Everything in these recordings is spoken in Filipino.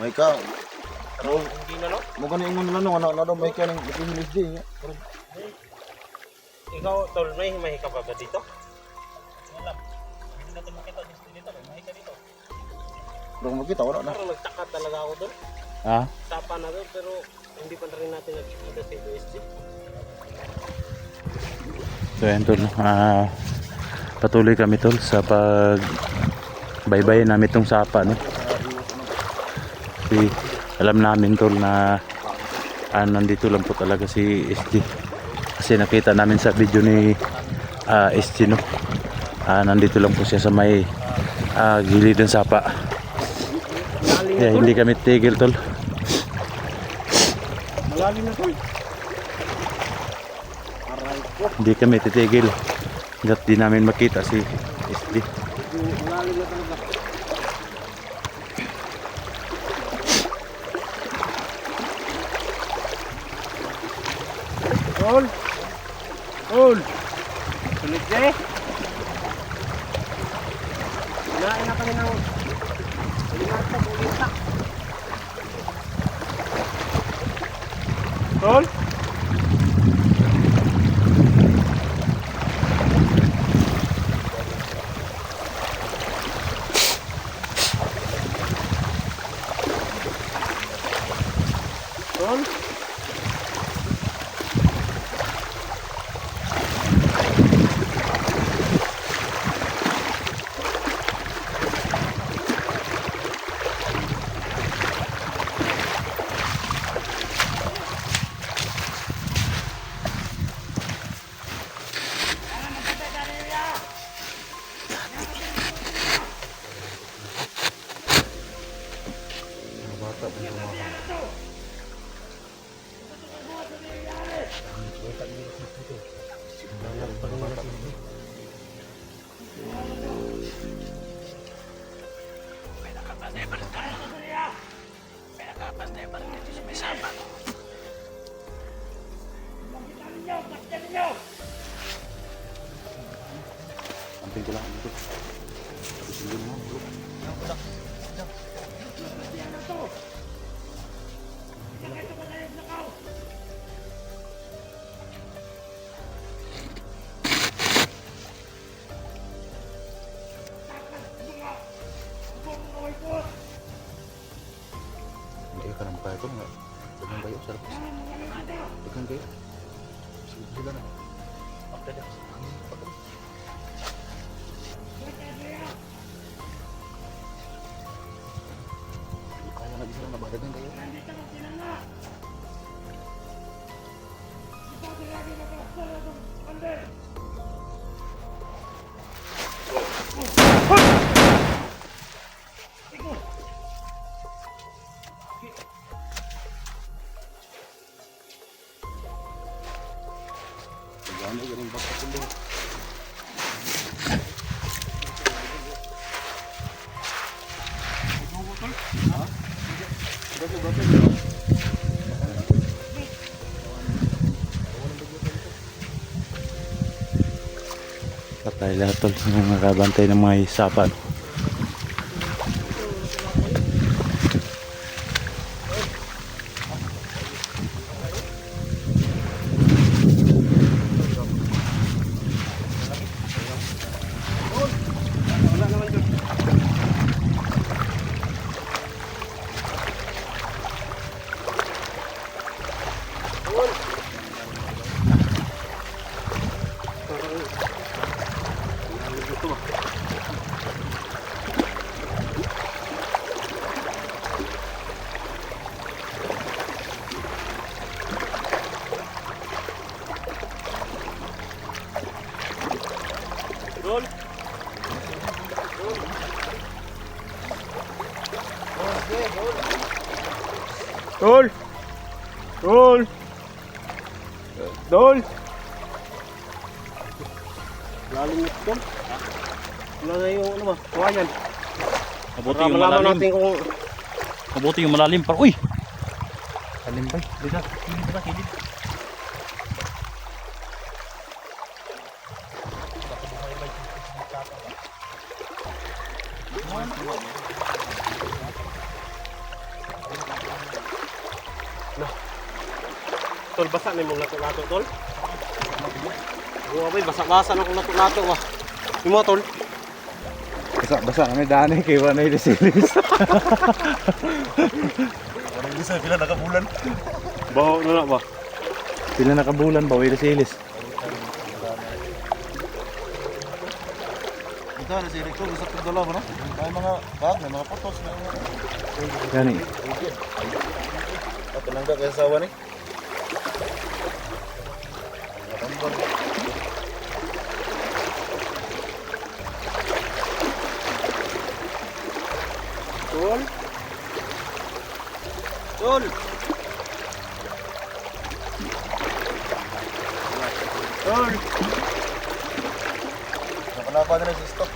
May ka. Pero hindi na no? Mo gani ingon nila no ano daw may ka ning ipihilis di. Ikaw tol may ka ba dito? Wala. Hindi natin makita dito. May ka dito. Dong mo kita wala na. Pero nagtaka talaga ako doon. Ha? Sapa na doon pero hindi pa rin natin nagkikita sa USG. So yan tol, patuloy kami tol sa pag baybay namin itong sapa no. Kasi alam namin tol na nandito lang po talaga si SG. Kasi nakita namin sa video ni SG no. Nandito lang po siya sa may gilid ng sapa. Kaya hindi kami tigil tol. Malalim na tol. Hindi kami titigil hanggat di namin makita si SD. Malalim na talaga. Tol. Tol. Sulit eh. Kinain na kami ng limata, bulita. Tol. Tol. Samping ko lang ito. Tapos hindi mo. Hindi ka naman kaya ito nga. Dagang kayo, sarap. Dagang kayo. Sige sila na. Pagdadak. Kaya na bisa na dagang kayo. Jangan jangan bakal dulu. Patay lahat tol ng nakabantay ng mga isapan. Roll. Roll. Roll. Roll. Lalim ito. Wala na yung ano ba? Kawayan. Mabuti Para yung malaman malalim. natin kung Mabuti yung malalim par. Uy. Lalim pa. Dito. Kilid ba? Kilid. basa na yung lato-lato, tol. Oo, abay, basa-basa na kung lato-lato, ba. Yung mga, tol. Basa kami daan kay wala na series. Anong bisa pila nakabulan? Baho na ba? Pila nakabulan ba wala silis. Ito na si Rico, gusto ko dalawa no? May mga bag, may mga photos na Gani. at nangga kay sawa ni. Tol. Tol. Tol. Nakalaban na si stock.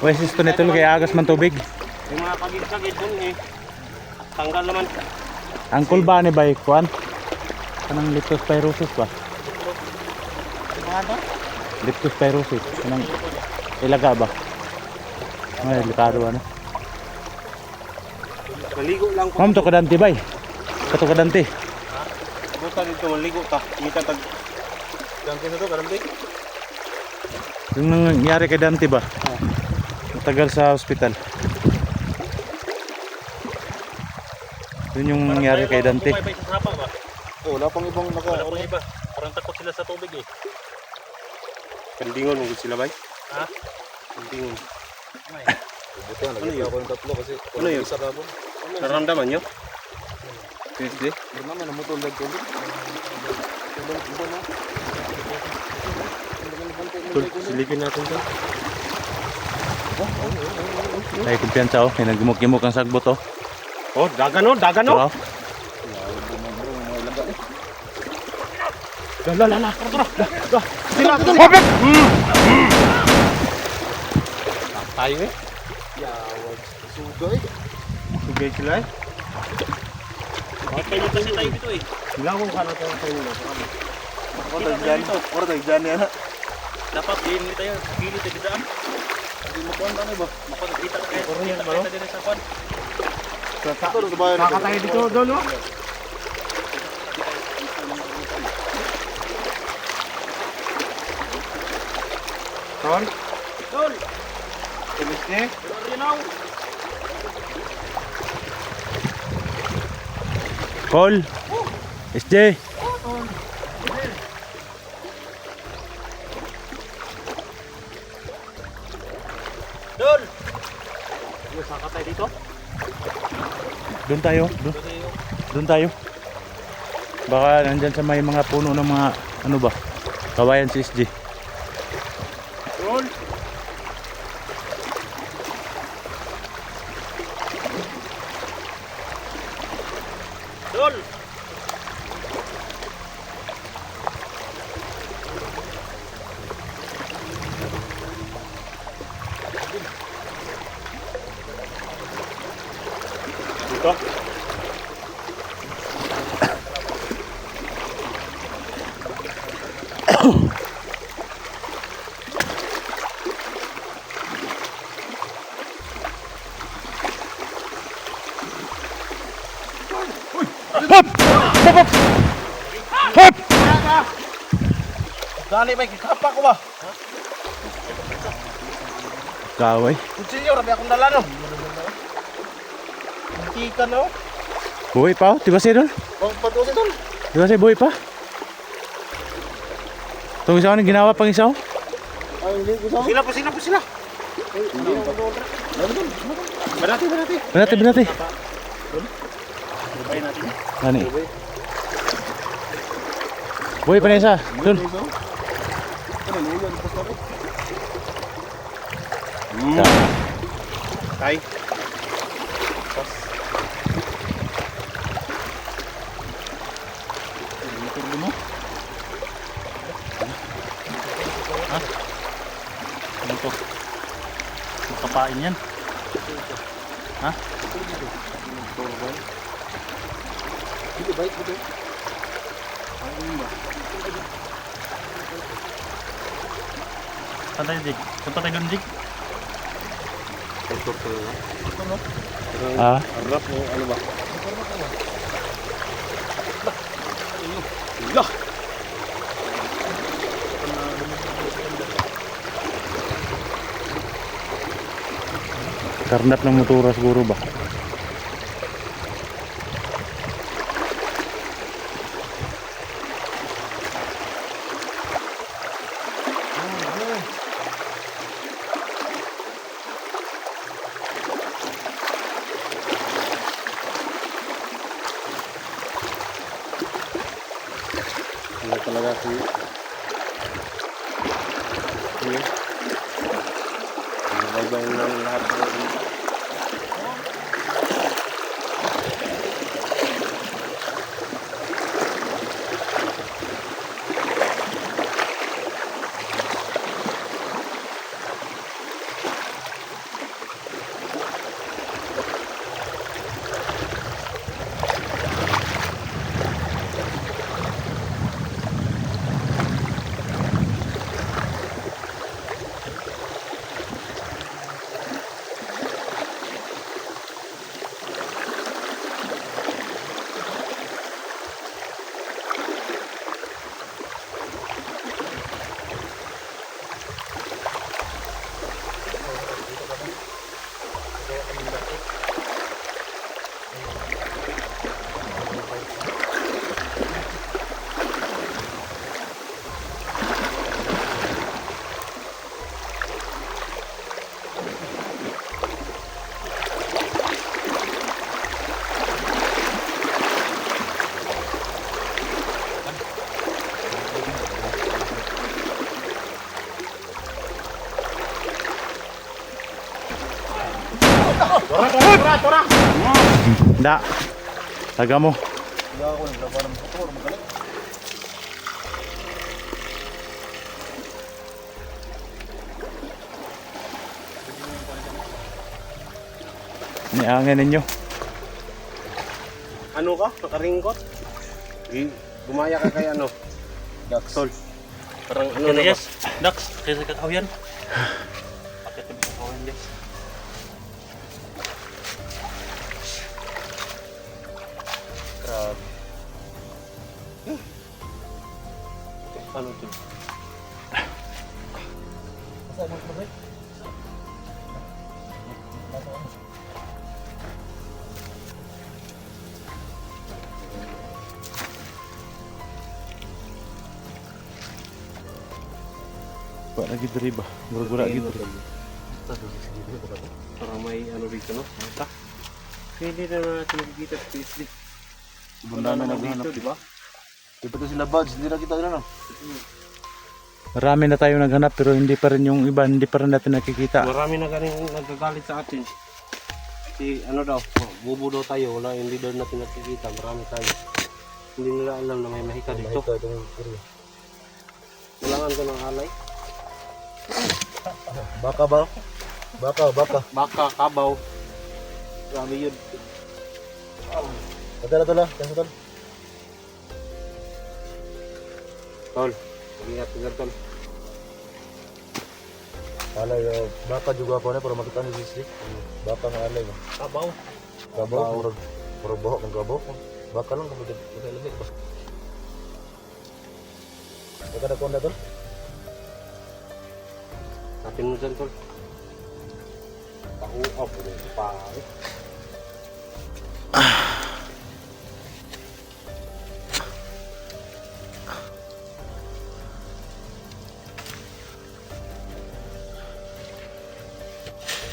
Wes isto nito kay agas man tubig. Yung mga kagid-kagid dun eh. Tanggal naman. Angkol ba ni bay kuan? Kanang leptospirosis ba? Mga to? Leptospirosis. Kanang ilaga ba? Ay, likado ano. Maligo lang ko. Ma'am to kadante bay. Kato kadante. Buta dito maligo ta. Kita tag Gangkin na to, karamdi. Yung nangyari kay Dante ba? Matagal sa ospital. Yun yung nangyari kay Dante. Bumay sa sapa ba? Oh, wala pang ibang Wala pang iba. Parang takot sila sa tubig eh. Kandingon mo sila bay? Ha? Kandingon. Buti na, lagi ako yung tatlo kasi Ano yun? isa rabon. Naramdaman nyo? Tuesday? Pero naman, namutol na tubig. Tol, silipin natin to. Ay, kumpiyansa oh. May nagimok-imok ang sagbot oh. Oh, dagan oh, dagan Ito oh. oh. Lala, tara. Sila ko tayo eh. Yawag, sugay. Sugay sila eh. Kaya kasi tayo dito eh. Sila ko kala tayo sa inyo. Ako tagdan. Ako tagdan yan ha. Dapat game ni tayo. Pili tayo daan. Hindi mo kuhan ano ba? Makakita ka Puro yan, kita bro. kita din sa kwan. Ito rin sa bayan. Kakatayo dito doon oh. Tol? Tol! Tuesday? Rinaw! Call. SJ. Tol! Saka tayo dito? Doon tayo. Doon tayo. Baka nandyan sa may mga puno ng mga ano ba? Kawayan si SJ. Tol? Tol! Dito? Dali may kikapa ko ba? Kaway. Kutsilyo, rabi akong dala no. Hindi ka no? Buhay pa oh. Tiba siya doon. Pang patusin tol. Tiba siya buhay pa. Itong isa ko na ginawa pang isa oh. Ay, hindi ko sa. Sila po sila. Barati. Benati. Buhay natin. Ano eh? Buhay pa na isa. Doon. Ano, ulan pa sa rin. Tay. Ano to? Makapain yan. Ha? Dito, bait dito. Saan tayo, Jig? Punta tayo doon, Jig. Ah. Harap mo, ano ba? Dah. Karnap ng motora siguro ba? Wala talaga si ini. Bye-bye na lahat ng Tora. Da. Taga mo. Hindi ako naglaban ng motor. Magaling. Niangin ninyo. Ano ka? Nakaringkot? Gumaya ka kay ano? Daxol. Parang ano na ba? Yes, Dax, kaya sa kakahuyan. Bakit yung kakahuyan, yes. Grabe. Ano to? Saan mo ba? Wa lagi diri ba? Gura-gura gitu. Parang may ano dito, no? Mata. Pwede na natin magkita sa PSD. Wala na naghahanap, di ba? Di pa to sila buds, hindi na kita gano'n. Marami na tayo naghanap pero hindi pa rin yung iba, hindi pa rin natin nakikita. Marami na galing nagagalit sa atin. Si ano daw, bubo daw tayo, wala, hindi daw natin nakikita, marami tayo. Hindi nila alam na may mahika dito. Kailangan ko ng alay. Baka ba? Baka. Baka, kabaw. Grabe yun. Tala. Tol, ingat ka tol. Alay, baka juga ako na para makita ni Gisli. Baka nga alay ba? Kabaw. Kabaw, puro bohok ng kabaw. Baka lang kung lamig ba? Baka na konda tol? Sapin mo dyan tol. Pakuap, pa.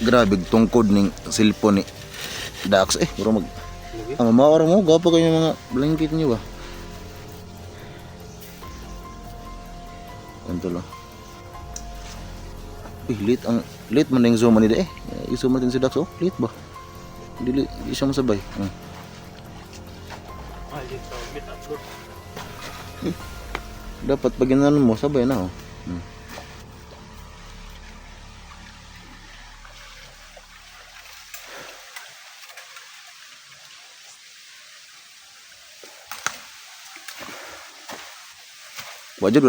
Grabe tungkod ning cellphone ni Dax puro mag ang mawara mo gapo kayo mga blanket niyo ba? Anto lang. Lit man ning zoom ni i-zoom natin si Dax lit ba? Dili siya masabay. Ay, dito, bit upload. Dapat pag inanon mo sabay na Wajud.